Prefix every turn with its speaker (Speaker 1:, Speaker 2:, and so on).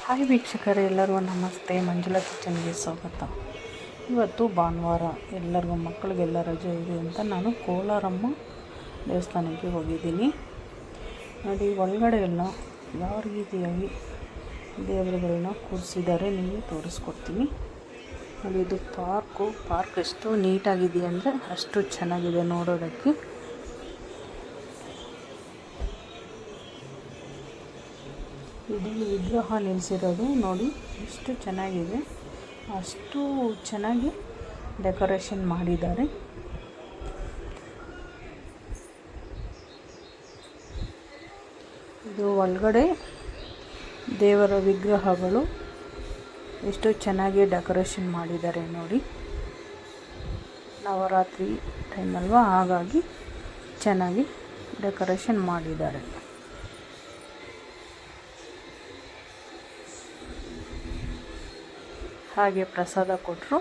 Speaker 1: Hi ವೀಕ್ಷಕರೇ, ಎಲ್ಲರಿಗೂ ನಮಸ್ತೆ. ಮಂಜುಳಾ ಕಿಚನ್ಗೆ ಸ್ವಾಗತ. ಇವತ್ತು ಭಾನುವಾರ, ಎಲ್ಲರಿಗೂ ಮಕ್ಕಳಿಗೆಲ್ಲ ರಜೆ ಇದೆ ಅಂತ ನಾನು ಕೋಲಾರಮ್ಮ ದೇವಸ್ಥಾನಕ್ಕೆ ಹೋಗಿದ್ದೀನಿ. ನೋಡಿ, ಒಳಗಡೆ ಎಲ್ಲ ಯಾವ ರೀತಿಯಾಗಿ ದೇವರುಗಳನ್ನ ಕೂರಿಸಿದ್ದಾರೆ ನಿಮಗೆ ತೋರಿಸ್ಕೊಡ್ತೀನಿ. ನೋಡಿ, ಇದು ಪಾರ್ಕ್ ಎಷ್ಟು ನೀಟಾಗಿದೆ ಅಂದರೆ ಅಷ್ಟು ಚೆನ್ನಾಗಿದೆ ನೋಡೋದಕ್ಕೆ. ಇದು ವಿಗ್ರಹ ನಿಲ್ಲಿಸಿರೋದು ನೋಡಿ, ಎಷ್ಟು ಚೆನ್ನಾಗಿದೆ, ಅಷ್ಟು ಚೆನ್ನಾಗಿ ಡೆಕೋರೇಷನ್ ಮಾಡಿದ್ದಾರೆ. ಇದು ಒಳಗಡೆ ದೇವರ ವಿಗ್ರಹಗಳು ಎಷ್ಟು ಚೆನ್ನಾಗಿ ಡೆಕೋರೇಷನ್ ಮಾಡಿದ್ದಾರೆ ನೋಡಿ. ನವರಾತ್ರಿ ಟೈಮ್ ಅಲ್ವಾ, ಹಾಗಾಗಿ ಚೆನ್ನಾಗಿ ಡೆಕೋರೇಷನ್ ಮಾಡಿದ್ದಾರೆ. ಹಾಗೆ ಪ್ರಸಾದ ಕೊಟ್ಟರು.